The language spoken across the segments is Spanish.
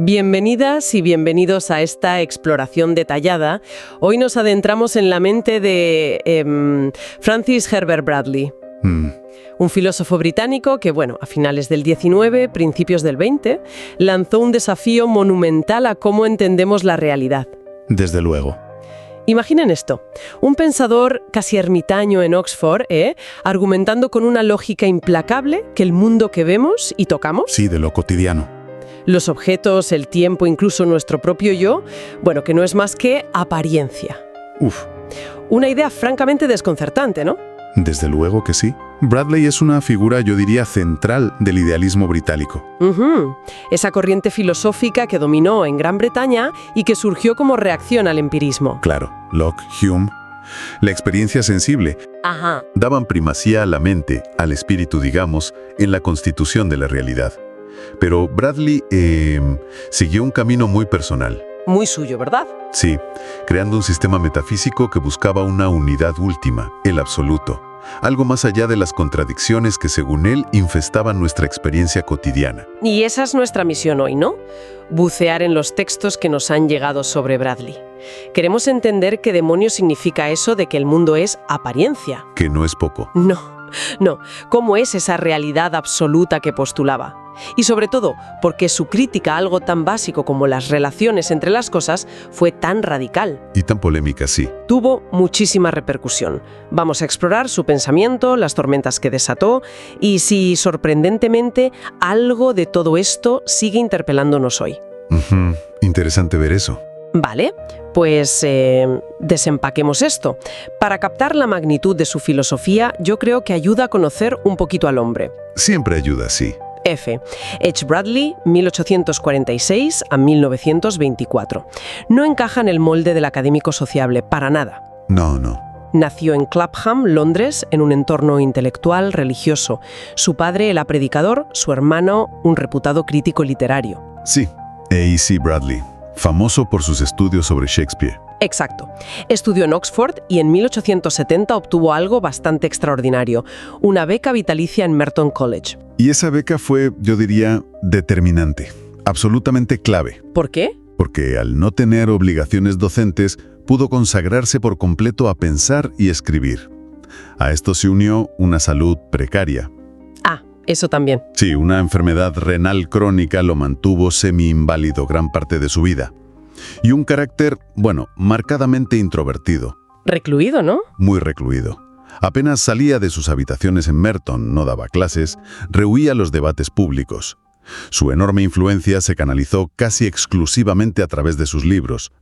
Bienvenidas y bienvenidos a esta exploración detallada. Hoy nos adentramos en la mente de Francis Herbert Bradley. Un filósofo británico que, a finales del XIX, principios del XX, lanzó un desafío monumental a cómo entendemos la realidad. Desde luego. Imaginen esto, un pensador casi ermitaño en Oxford, argumentando con una lógica implacable que el mundo que vemos y tocamos, Sí, de lo cotidiano. los objetos, el tiempo, incluso nuestro propio yo, que no es más que apariencia. Uf, Una idea francamente desconcertante, ¿no? desde luego que sí. Bradley es una figura, yo diría, central del idealismo británico. Esa corriente filosófica que dominó en Gran Bretaña y que surgió como reacción al empirismo. Claro, Locke, Hume. La experiencia sensible Ajá. daban primacía a la mente, al espíritu, digamos, en la constitución de la realidad. Pero Bradley siguió un camino muy personal. Muy suyo, ¿verdad? Sí, creando un sistema metafísico que buscaba una unidad última, el absoluto. Algo más allá de las contradicciones que, según él, infestaban nuestra experiencia cotidiana. Y esa es nuestra misión hoy, ¿no? Bucear en los textos que nos han llegado sobre Bradley. Queremos entender qué demonios significa eso de que el mundo es apariencia. Que no es poco. No. ¿Cómo es esa realidad absoluta que postulaba? Y sobre todo, ¿por qué su crítica a algo tan básico como las relaciones entre las cosas fue tan radical? Y tan polémica, sí. Tuvo muchísima repercusión. Vamos a explorar su pensamiento, las tormentas que desató y si, sorprendentemente, algo de todo esto sigue interpelándonos hoy. Interesante ver eso. Vale, pues desempaquemos esto. Para captar la magnitud de su filosofía, yo creo que ayuda a conocer un poquito al hombre. Siempre ayuda, sí. F. H. Bradley, 1846 a 1924. No encaja en el molde del académico sociable, para nada. No. Nació en Clapham, Londres, en un entorno intelectual, religioso. Su padre era predicador, su hermano, un reputado crítico literario. Sí, A.C. Bradley, famoso por sus estudios sobre Shakespeare. Exacto. Estudió en Oxford y en 1870 obtuvo algo bastante extraordinario, una beca vitalicia en Merton College. Y esa beca fue, yo diría, determinante, absolutamente clave. ¿Por qué? Porque al no tener obligaciones docentes, pudo consagrarse por completo a pensar y escribir. A esto se unió una salud precaria. Ah, eso también. Sí, una enfermedad renal crónica lo mantuvo semi-inválido gran parte de su vida. Y un carácter, marcadamente introvertido. Recluido, ¿no? Muy recluido. Apenas salía de sus habitaciones en Merton, no daba clases, rehuía los debates públicos. Su enorme influencia se canalizó casi exclusivamente a través de sus libros.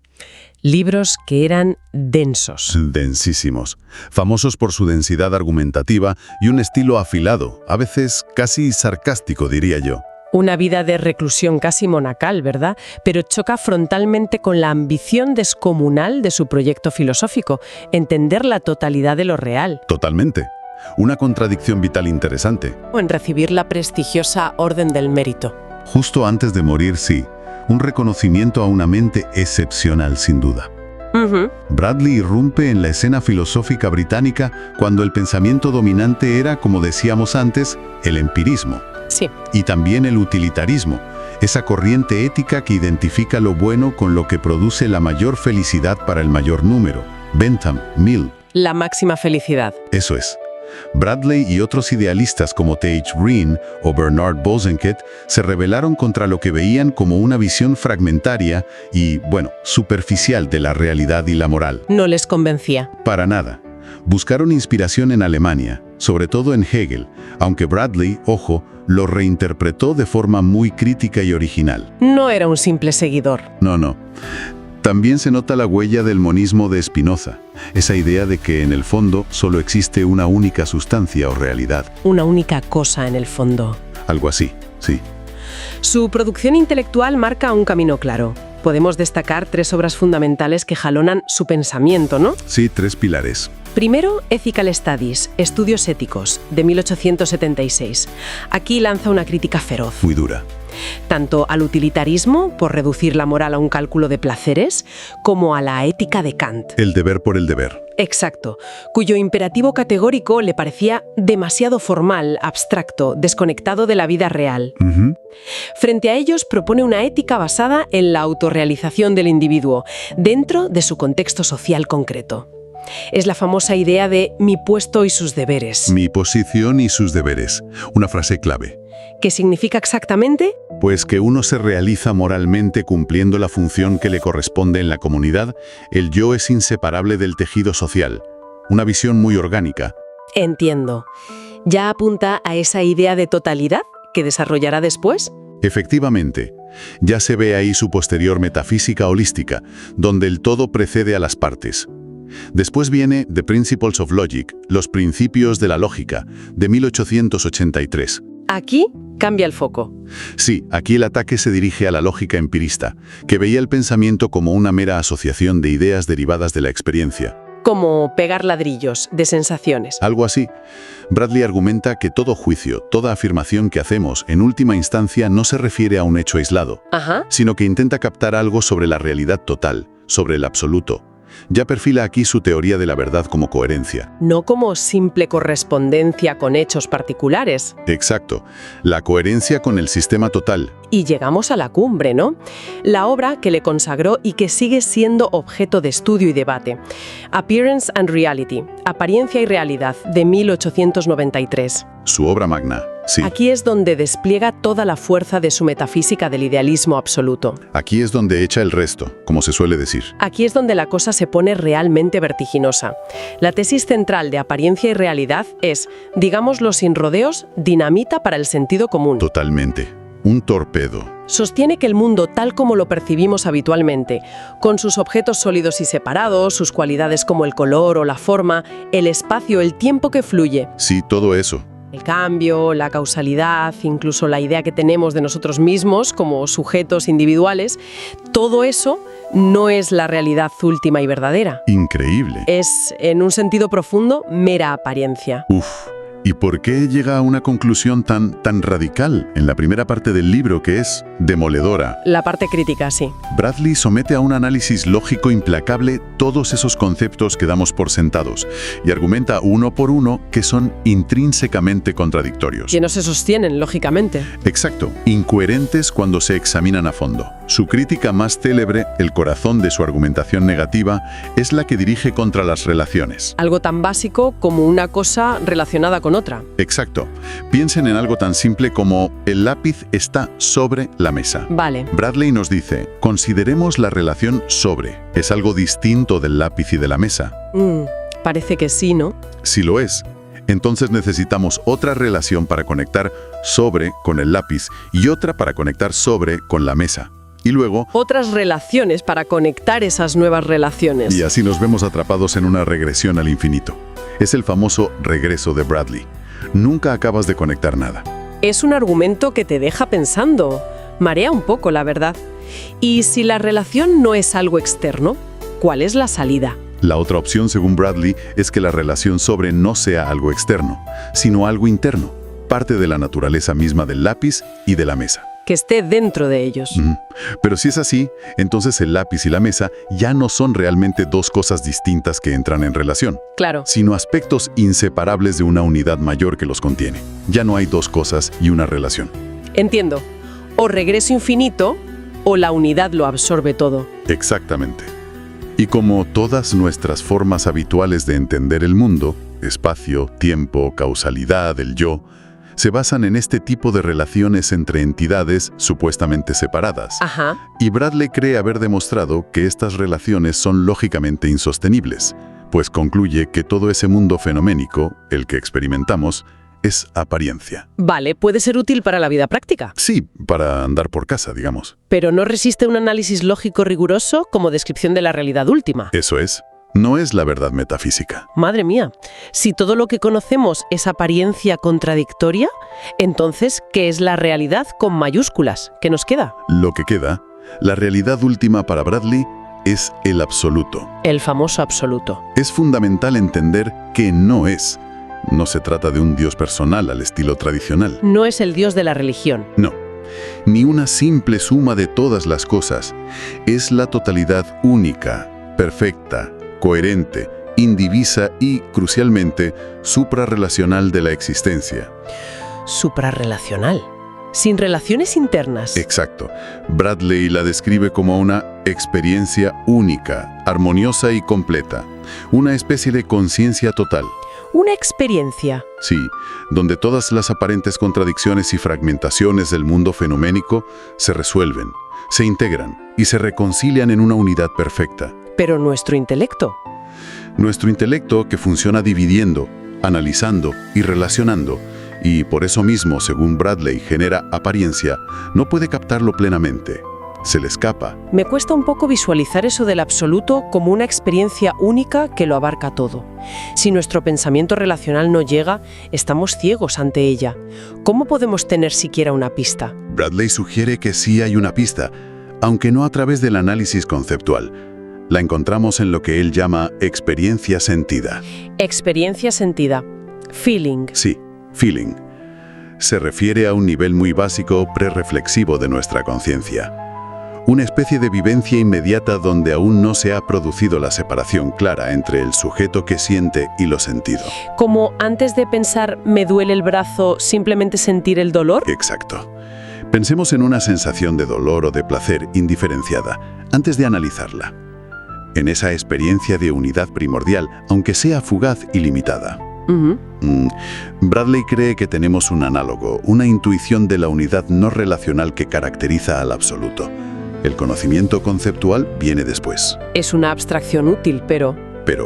Libros que eran densos. Densísimos, famosos por su densidad argumentativa y un estilo afilado, a veces casi sarcástico, diría yo. Una vida de reclusión casi monacal, ¿verdad? Pero choca frontalmente con la ambición descomunal de su proyecto filosófico, entender la totalidad de lo real. Totalmente. Una contradicción vital interesante. O en recibir la prestigiosa Orden del Mérito. Justo antes de morir, sí. Un reconocimiento a una mente excepcional, sin duda. Bradley irrumpe en la escena filosófica británica cuando el pensamiento dominante era, como decíamos antes, el empirismo. Sí. Y también el utilitarismo, esa corriente ética que identifica lo bueno con lo que produce la mayor felicidad para el mayor número. Bentham, Mill. La máxima felicidad. Eso es. Bradley y otros idealistas como T.H. Green o Bernard Bosanquet se rebelaron contra lo que veían como una visión fragmentaria y, superficial de la realidad y la moral. No les convencía. Para nada. Buscaron inspiración en Alemania, sobre todo en Hegel, aunque Bradley, ojo, lo reinterpretó de forma muy crítica y original. No era un simple seguidor. No. También se nota la huella del monismo de Spinoza, esa idea de que en el fondo solo existe una única sustancia o realidad. Una única cosa en el fondo. Algo así, sí. Su producción intelectual marca un camino claro. Podemos destacar 3 obras fundamentales que jalonan su pensamiento, ¿no? Sí, 3 pilares. Primero, Ethical Studies, Estudios Éticos, de 1876. Aquí lanza una crítica feroz. Muy dura. tanto al utilitarismo, por reducir la moral a un cálculo de placeres, como a la ética de Kant. El deber por el deber. Exacto, cuyo imperativo categórico le parecía demasiado formal, abstracto, desconectado de la vida real. Frente a ellos propone una ética basada en la autorrealización del individuo, dentro de su contexto social concreto. Es la famosa idea de mi puesto y sus deberes. Mi posición y sus deberes. Una frase clave. ¿Qué significa exactamente? Pues que uno se realiza moralmente cumpliendo la función que le corresponde en la comunidad. El yo es inseparable del tejido social. Una visión muy orgánica. Entiendo. ¿Ya apunta a esa idea de totalidad que desarrollará después? Efectivamente. Ya se ve ahí su posterior metafísica holística, donde el todo precede a las partes. Después viene The Principles of Logic, los principios de la lógica, de 1883. Aquí cambia el foco. Sí, aquí el ataque se dirige a la lógica empirista, que veía el pensamiento como una mera asociación de ideas derivadas de la experiencia. Como pegar ladrillos de sensaciones. Algo así. Bradley argumenta que todo juicio, toda afirmación que hacemos, en última instancia no se refiere a un hecho aislado, sino que intenta captar algo sobre la realidad total, sobre el absoluto. Ya perfila aquí su teoría de la verdad como coherencia. No como simple correspondencia con hechos particulares. Exacto. La coherencia con el sistema total. Y llegamos a la cumbre, ¿no? La obra que le consagró y que sigue siendo objeto de estudio y debate. Appearance and Reality, Apariencia y Realidad, de 1893. Su obra magna, sí. Aquí es donde despliega toda la fuerza de su metafísica del idealismo absoluto. Aquí es donde echa el resto, como se suele decir. Aquí es donde la cosa se pone realmente vertiginosa. La tesis central de Apariencia y Realidad es, digámoslo sin rodeos, dinamita para el sentido común. Totalmente. Un torpedo. Sostiene que el mundo tal como lo percibimos habitualmente, con sus objetos sólidos y separados, sus cualidades como el color o la forma, el espacio, el tiempo que fluye. Sí, todo eso. El cambio, la causalidad, incluso la idea que tenemos de nosotros mismos como sujetos individuales, todo eso no es la realidad última y verdadera. Increíble. Es, en un sentido profundo, mera apariencia. Uf. ¿Y por qué llega a una conclusión tan radical en la primera parte del libro, que es demoledora? La parte crítica, sí. Bradley somete a un análisis lógico implacable todos esos conceptos que damos por sentados y argumenta uno por uno que son intrínsecamente contradictorios. Que no se sostienen, lógicamente. Exacto, incoherentes cuando se examinan a fondo. Su crítica más célebre, el corazón de su argumentación negativa, es la que dirige contra las relaciones. Algo tan básico como una cosa relacionada con otra. Exacto. Piensen en algo tan simple como el lápiz está sobre la mesa. Vale. Bradley nos dice, consideremos la relación sobre. ¿Es algo distinto del lápiz y de la mesa? Parece que sí, ¿no? Si lo es, entonces necesitamos otra relación para conectar sobre con el lápiz y otra para conectar sobre con la mesa. Y luego, otras relaciones para conectar esas nuevas relaciones. Y así nos vemos atrapados en una regresión al infinito. Es el famoso regreso de Bradley. Nunca acabas de conectar nada. Es un argumento que te deja pensando. Marea un poco, la verdad. Y si la relación no es algo externo, ¿cuál es la salida? La otra opción, según Bradley, es que la relación sobre no sea algo externo, sino algo interno, parte de la naturaleza misma del lápiz y de la mesa. Que esté dentro de ellos. Pero si es así, entonces el lápiz y la mesa ya no son realmente dos cosas distintas que entran en relación. Claro. Sino aspectos inseparables de una unidad mayor que los contiene. Ya no hay dos cosas y una relación. Entiendo. O regreso infinito, o la unidad lo absorbe todo. Exactamente. Y como todas nuestras formas habituales de entender el mundo, espacio, tiempo, causalidad, el yo, se basan en este tipo de relaciones entre entidades supuestamente separadas. Y Bradley cree haber demostrado que estas relaciones son lógicamente insostenibles, pues concluye que todo ese mundo fenoménico, el que experimentamos, es apariencia. Vale, puede ser útil para la vida práctica. Sí, para andar por casa, digamos. Pero no resiste un análisis lógico riguroso como descripción de la realidad última. Eso es. No es la verdad metafísica. Madre mía, si todo lo que conocemos es apariencia contradictoria, entonces, ¿qué es la realidad con mayúsculas? ¿Qué nos queda? Lo que queda, la realidad última para Bradley, es el absoluto. El famoso absoluto. Es fundamental entender que no es. No se trata de un Dios personal al estilo tradicional. No es el Dios de la religión. No. ni una simple suma de todas las cosas. Es la totalidad única, perfecta, coherente, indivisa y, crucialmente, suprarrelacional de la existencia. Suprarrelacional. Sin relaciones internas. Exacto. Bradley la describe como una experiencia única, armoniosa y completa. Una especie de conciencia total. Una experiencia. Sí, donde todas las aparentes contradicciones y fragmentaciones del mundo fenoménico se resuelven, se integran y se reconcilian en una unidad perfecta. Pero nuestro intelecto. Nuestro intelecto, que funciona dividiendo, analizando y relacionando, y por eso mismo, según Bradley, genera apariencia, no puede captarlo plenamente. Se le escapa. Me cuesta un poco visualizar eso del absoluto como una experiencia única que lo abarca todo. Si nuestro pensamiento relacional no llega, estamos ciegos ante ella. ¿Cómo podemos tener siquiera una pista? Bradley sugiere que sí hay una pista, aunque no a través del análisis conceptual. La encontramos en lo que él llama experiencia sentida. Experiencia sentida. Feeling. Sí, feeling. Se refiere a un nivel muy básico prereflexivo de nuestra conciencia. Una especie de vivencia inmediata donde aún no se ha producido la separación clara entre el sujeto que siente y lo sentido. Como antes de pensar «me duele el brazo», simplemente sentir el dolor. Exacto. Pensemos en una sensación de dolor o de placer indiferenciada, antes de analizarla. En esa experiencia de unidad primordial, aunque sea fugaz y limitada. Bradley cree que tenemos un análogo, una intuición de la unidad no relacional que caracteriza al absoluto. El conocimiento conceptual viene después. Es una abstracción útil, pero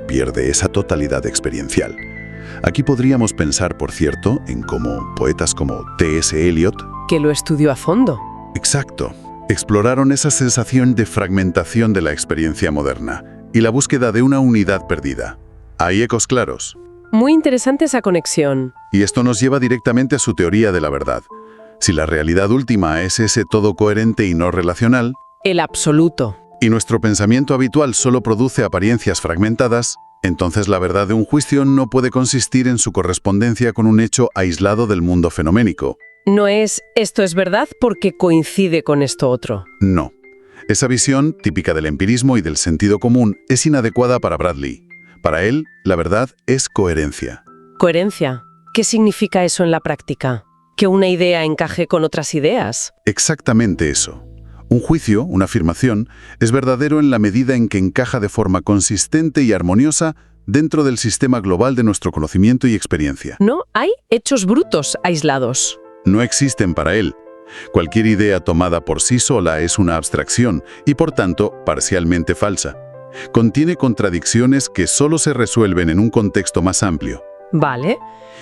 pierde esa totalidad experiencial. Aquí podríamos pensar, por cierto, en cómo poetas como T.S. Eliot, que lo estudió a fondo. Exacto. Exploraron esa sensación de fragmentación de la experiencia moderna y la búsqueda de una unidad perdida. Hay ecos claros. Muy interesante esa conexión. Y esto nos lleva directamente a su teoría de la verdad. Si la realidad última es ese todo coherente y no relacional, el absoluto, y nuestro pensamiento habitual solo produce apariencias fragmentadas, entonces la verdad de un juicio no puede consistir en su correspondencia con un hecho aislado del mundo fenoménico. No es «esto es verdad porque coincide con esto otro». No. Esa visión, típica del empirismo y del sentido común, es inadecuada para Bradley. Para él, la verdad es coherencia. ¿Coherencia? ¿Qué significa eso en la práctica? ¿Que una idea encaje con otras ideas? Exactamente eso. Un juicio, una afirmación, es verdadero en la medida en que encaja de forma consistente y armoniosa dentro del sistema global de nuestro conocimiento y experiencia. No hay hechos brutos aislados. No existen para él. Cualquier idea tomada por sí sola es una abstracción y, por tanto, parcialmente falsa. Contiene contradicciones que solo se resuelven en un contexto más amplio. Vale.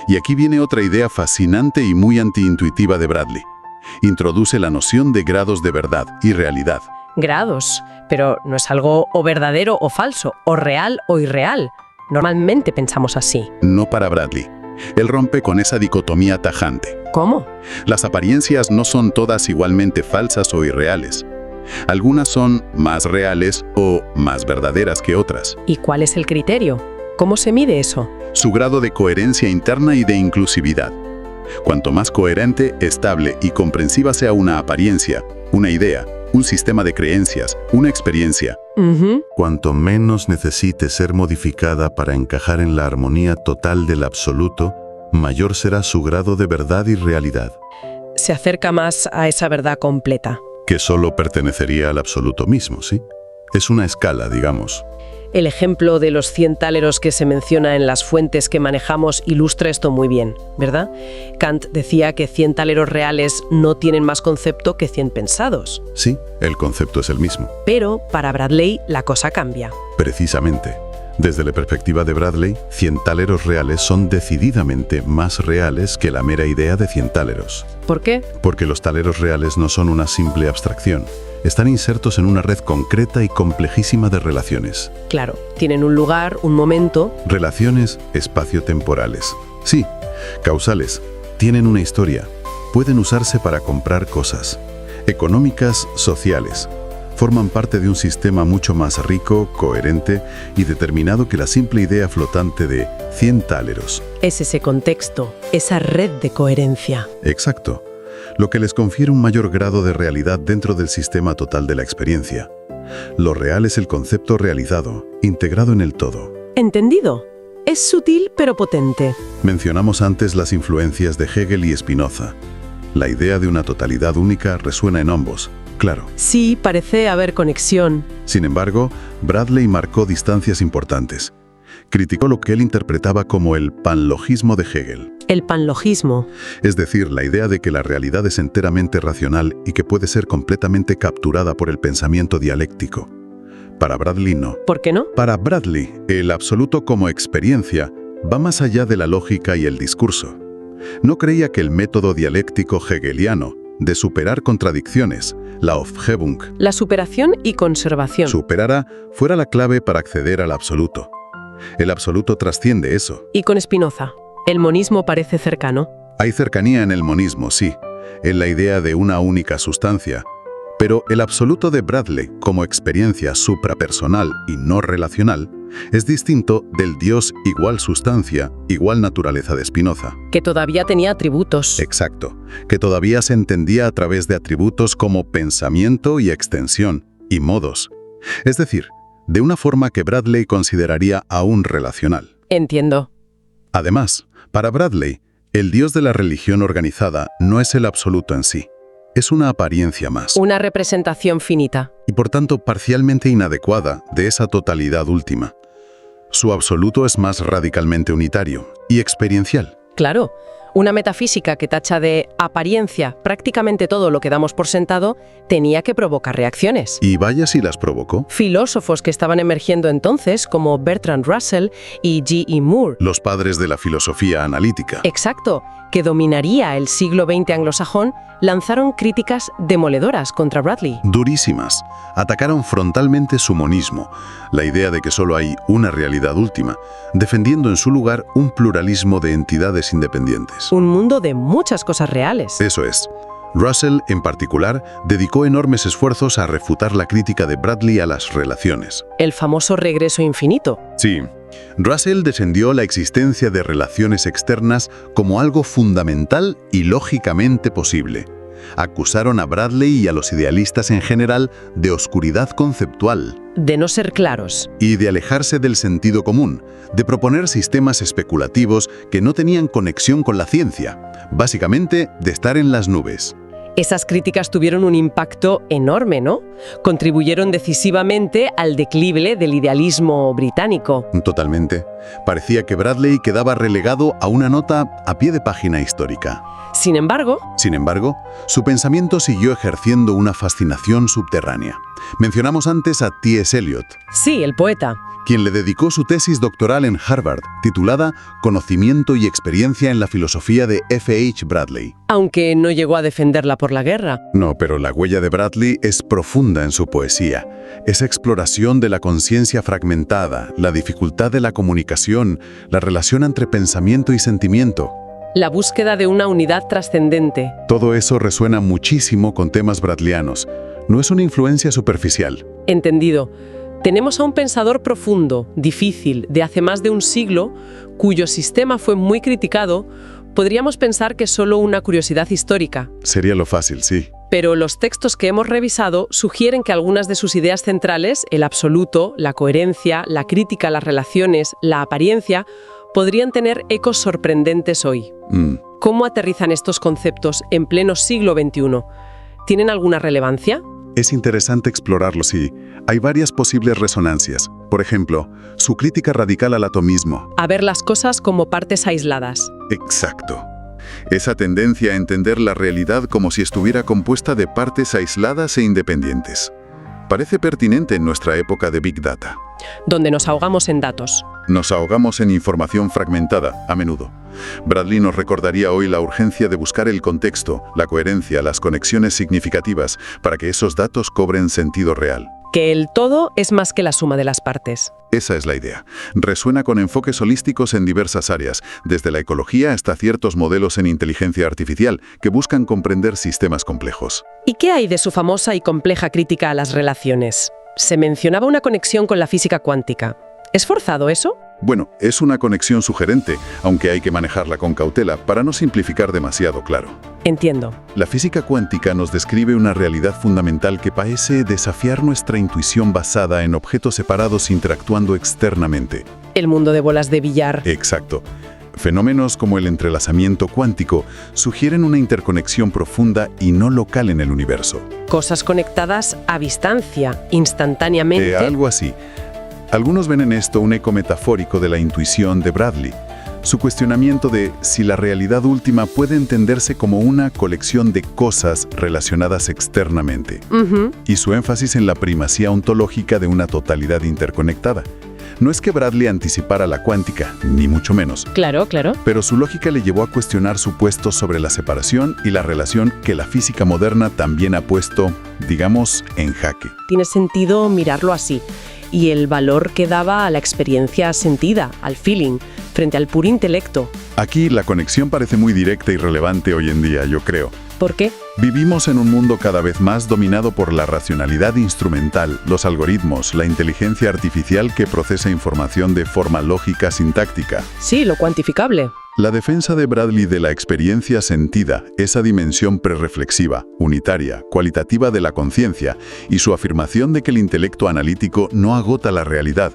Y aquí viene otra idea fascinante y muy antiintuitiva de Bradley. Introduce la noción de grados de verdad y realidad. Grados, pero no es algo o verdadero o falso, o real o irreal. Normalmente pensamos así. No para Bradley. Él rompe con esa dicotomía tajante. ¿Cómo? Las apariencias no son todas igualmente falsas o irreales. Algunas son más reales o más verdaderas que otras. ¿Y cuál es el criterio? ¿Cómo se mide eso? Su grado de coherencia interna y de inclusividad. Cuanto más coherente, estable y comprensiva sea una apariencia, una idea, un sistema de creencias, una experiencia, cuanto menos necesite ser modificada para encajar en la armonía total del absoluto, mayor será su grado de verdad y realidad. Se acerca más a esa verdad completa. Que solo pertenecería al absoluto mismo, ¿sí? Es una escala, digamos. El ejemplo de los 100 táleros que se menciona en las fuentes que manejamos ilustra esto muy bien, ¿verdad? Kant decía que 100 táleros reales no tienen más concepto que 100 pensados. Sí, el concepto es el mismo. Pero para Bradley la cosa cambia. Precisamente. Desde la perspectiva de Bradley, 100 táleros reales son decididamente más reales que la mera idea de 100 táleros. ¿Por qué? Porque los táleros reales no son una simple abstracción. Están insertos en una red concreta y complejísima de relaciones. Claro, tienen un lugar, un momento. Relaciones espaciotemporales. Sí, causales. Tienen una historia. Pueden usarse para comprar cosas. Económicas, sociales. Forman parte de un sistema mucho más rico, coherente y determinado que la simple idea flotante de 100 táleros. Es ese contexto, esa red de coherencia. Exacto. lo que les confiere un mayor grado de realidad dentro del sistema total de la experiencia. Lo real es el concepto realizado, integrado en el todo. Entendido. Es sutil pero potente. Mencionamos antes las influencias de Hegel y Spinoza. La idea de una totalidad única resuena en ambos, claro. Sí, parece haber conexión. Sin embargo, Bradley marcó distancias importantes. Criticó lo que él interpretaba como el panlogismo de Hegel. El panlogismo. Es decir, la idea de que la realidad es enteramente racional y que puede ser completamente capturada por el pensamiento dialéctico. Para Bradley no. ¿Por qué no? Para Bradley, el absoluto como experiencia va más allá de la lógica y el discurso. No creía que el método dialéctico hegeliano de superar contradicciones, la Aufhebung, La superación y conservación. superara, fuera la clave para acceder al absoluto. El absoluto trasciende eso. Y con Spinoza, el monismo parece cercano. Hay cercanía en el monismo, sí, en la idea de una única sustancia. Pero el absoluto de Bradley, como experiencia suprapersonal y no relacional, es distinto del Dios igual sustancia, igual naturaleza de Spinoza. Que todavía tenía atributos. Exacto, que todavía se entendía a través de atributos como pensamiento y extensión, y modos. Es decir, de una forma que Bradley consideraría aún relacional. Entiendo. Además, para Bradley, el Dios de la religión organizada no es el absoluto en sí. Es una apariencia más. Una representación finita. Y por tanto parcialmente inadecuada de esa totalidad última. Su absoluto es más radicalmente unitario y experiencial. Claro, una metafísica que tacha de apariencia prácticamente todo lo que damos por sentado tenía que provocar reacciones. Y vaya si las provocó. Filósofos que estaban emergiendo entonces, como Bertrand Russell y G.E. Moore. Los padres de la filosofía analítica. Exacto, que dominaría el siglo XX anglosajón, lanzaron críticas demoledoras contra Bradley. Durísimas. Atacaron frontalmente su monismo, la idea de que solo hay una realidad última, defendiendo en su lugar un pluralismo de entidades independientes. Un mundo de muchas cosas reales. Eso es. Russell, en particular, dedicó enormes esfuerzos a refutar la crítica de Bradley a las relaciones. El famoso regreso infinito. Sí. Russell defendió la existencia de relaciones externas como algo fundamental y lógicamente posible. Acusaron a Bradley y a los idealistas en general de oscuridad conceptual. De no ser claros. Y de alejarse del sentido común, de proponer sistemas especulativos que no tenían conexión con la ciencia, básicamente de estar en las nubes. Esas críticas tuvieron un impacto enorme, ¿no? Contribuyeron decisivamente al declive del idealismo británico. Totalmente. Parecía que Bradley quedaba relegado a una nota a pie de página histórica. Sin embargo, su pensamiento siguió ejerciendo una fascinación subterránea. Mencionamos antes a T.S. Eliot. Sí, el poeta. Quien le dedicó su tesis doctoral en Harvard, titulada Conocimiento y experiencia en la filosofía de F.H. Bradley. Aunque no llegó a defenderla por la guerra. No, pero la huella de Bradley es profunda en su poesía. Esa exploración de la conciencia fragmentada, la dificultad de la comunicación, la relación entre pensamiento y sentimiento. La búsqueda de una unidad trascendente. Todo eso resuena muchísimo con temas bradleyanos. No es una influencia superficial. Entendido. Tenemos a un pensador profundo, difícil, de hace más de un siglo, cuyo sistema fue muy criticado. Podríamos pensar que es solo una curiosidad histórica. Sería lo fácil, sí. Pero los textos que hemos revisado sugieren que algunas de sus ideas centrales, el absoluto, la coherencia, la crítica a las relaciones, la apariencia, podrían tener ecos sorprendentes hoy. ¿Cómo aterrizan estos conceptos en pleno siglo XXI? ¿Tienen alguna relevancia? Es interesante explorarlo, sí. Hay varias posibles resonancias. Por ejemplo, su crítica radical al atomismo. A ver las cosas como partes aisladas. Exacto. Esa tendencia a entender la realidad como si estuviera compuesta de partes aisladas e independientes. Parece pertinente en nuestra época de Big Data. Donde nos ahogamos en datos. Nos ahogamos en información fragmentada, a menudo. Bradley nos recordaría hoy la urgencia de buscar el contexto, la coherencia, las conexiones significativas, para que esos datos cobren sentido real. Que el todo es más que la suma de las partes. Esa es la idea. Resuena con enfoques holísticos en diversas áreas, desde la ecología hasta ciertos modelos en inteligencia artificial que buscan comprender sistemas complejos. ¿Y qué hay de su famosa y compleja crítica a las relaciones? Se mencionaba una conexión con la física cuántica. ¿Es forzado eso? Bueno, es una conexión sugerente, aunque hay que manejarla con cautela para no simplificar demasiado, claro. Entiendo. La física cuántica nos describe una realidad fundamental que parece desafiar nuestra intuición basada en objetos separados interactuando externamente. El mundo de bolas de billar. Exacto. Fenómenos como el entrelazamiento cuántico sugieren una interconexión profunda y no local en el universo. Cosas conectadas a distancia, instantáneamente. Algo así. Algunos ven en esto un eco metafórico de la intuición de Bradley. Su cuestionamiento de si la realidad última puede entenderse como una colección de cosas relacionadas externamente. Y su énfasis en la primacía ontológica de una totalidad interconectada. No es que Bradley anticipara la cuántica, ni mucho menos. Claro. Pero su lógica le llevó a cuestionar supuestos sobre la separación y la relación que la física moderna también ha puesto, digamos, en jaque. Tiene sentido mirarlo así. Y el valor que daba a la experiencia sentida, al feeling, frente al puro intelecto. Aquí la conexión parece muy directa y relevante hoy en día, yo creo. ¿Por qué? Vivimos en un mundo cada vez más dominado por la racionalidad instrumental, los algoritmos, la inteligencia artificial que procesa información de forma lógica sintáctica. Sí, lo cuantificable. La defensa de Bradley de la experiencia sentida, esa dimensión prerreflexiva, unitaria, cualitativa de la conciencia, y su afirmación de que el intelecto analítico no agota la realidad,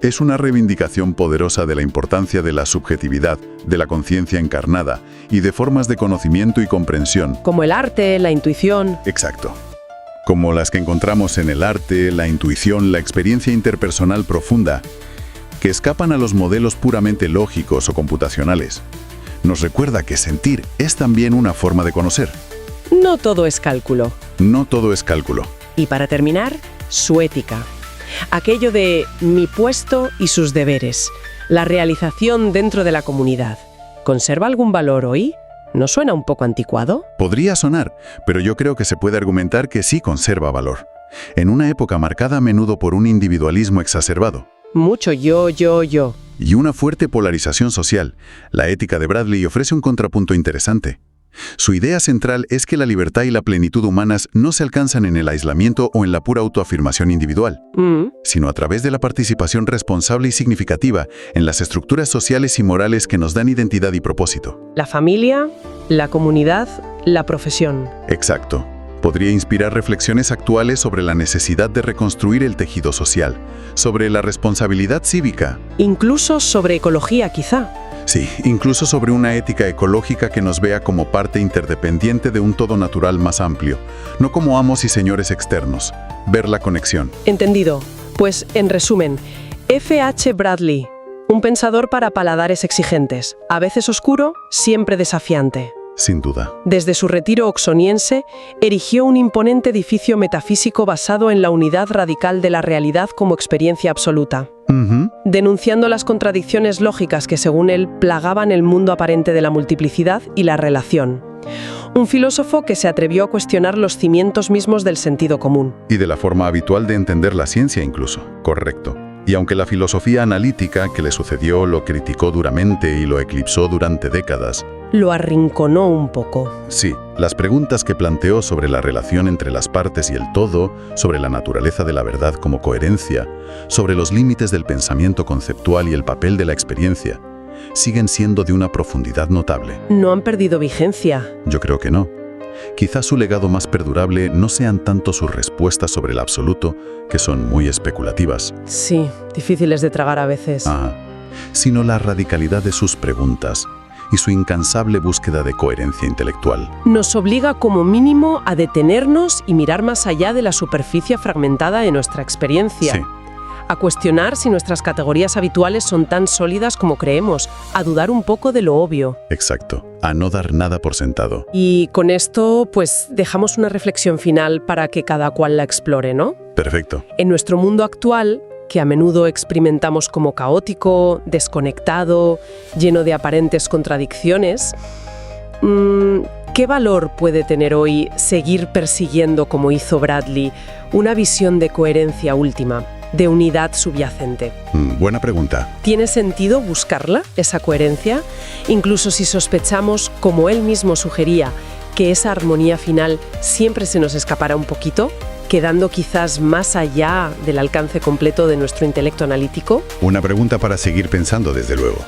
es una reivindicación poderosa de la importancia de la subjetividad, de la conciencia encarnada y de formas de conocimiento y comprensión. Como el arte, la intuición. Exacto. Como las que encontramos en el arte, la intuición, la experiencia interpersonal profunda, que escapan a los modelos puramente lógicos o computacionales. Nos recuerda que sentir es también una forma de conocer. No todo es cálculo. No todo es cálculo. Y para terminar, su ética. Aquello de mi puesto y sus deberes. La realización dentro de la comunidad. ¿Conserva algún valor hoy? ¿No suena un poco anticuado? Podría sonar, pero yo creo que se puede argumentar que sí conserva valor. En una época marcada a menudo por un individualismo exacerbado. Mucho yo. Y una fuerte polarización social, la ética de Bradley ofrece un contrapunto interesante. Su idea central es que la libertad y la plenitud humanas no se alcanzan en el aislamiento o en la pura autoafirmación individual, sino a través de la participación responsable y significativa en las estructuras sociales y morales que nos dan identidad y propósito. La familia, la comunidad, la profesión. Exacto. Podría inspirar reflexiones actuales sobre la necesidad de reconstruir el tejido social, sobre la responsabilidad cívica. Incluso sobre ecología, quizá. Sí, incluso sobre una ética ecológica que nos vea como parte interdependiente de un todo natural más amplio, no como amos y señores externos. Ver la conexión. Entendido. Pues, en resumen, F.H. Bradley, un pensador para paladares exigentes, a veces oscuro, siempre desafiante. Sin duda. Desde su retiro oxoniense, erigió un imponente edificio metafísico basado en la unidad radical de la realidad como experiencia absoluta. Denunciando las contradicciones lógicas que, según él, plagaban el mundo aparente de la multiplicidad y la relación. Un filósofo que se atrevió a cuestionar los cimientos mismos del sentido común. Y de la forma habitual de entender la ciencia incluso. Correcto. Y aunque la filosofía analítica que le sucedió lo criticó duramente y lo eclipsó durante décadas, lo arrinconó un poco. Sí, las preguntas que planteó sobre la relación entre las partes y el todo, sobre la naturaleza de la verdad como coherencia, sobre los límites del pensamiento conceptual y el papel de la experiencia, siguen siendo de una profundidad notable. ¿No han perdido vigencia? Yo creo que no. Quizás su legado más perdurable no sean tanto sus respuestas sobre el absoluto, que son muy especulativas. Sí, difíciles de tragar a veces. Sino la radicalidad de sus preguntas y su incansable búsqueda de coherencia intelectual. Nos obliga como mínimo a detenernos y mirar más allá de la superficie fragmentada de nuestra experiencia. Sí. A cuestionar si nuestras categorías habituales son tan sólidas como creemos, a dudar un poco de lo obvio. Exacto, a no dar nada por sentado. Y con esto, pues, dejamos una reflexión final para que cada cual la explore, ¿no? Perfecto. En nuestro mundo actual, que a menudo experimentamos como caótico, desconectado, lleno de aparentes contradicciones, ¿qué valor puede tener hoy seguir persiguiendo, como hizo Bradley, una visión de coherencia última, de unidad subyacente? Buena pregunta. ¿Tiene sentido buscarla, esa coherencia? Incluso si sospechamos, como él mismo sugería, que esa armonía final siempre se nos escapará un poquito. quedando quizás más allá del alcance completo de nuestro intelecto analítico? Una pregunta para seguir pensando, desde luego.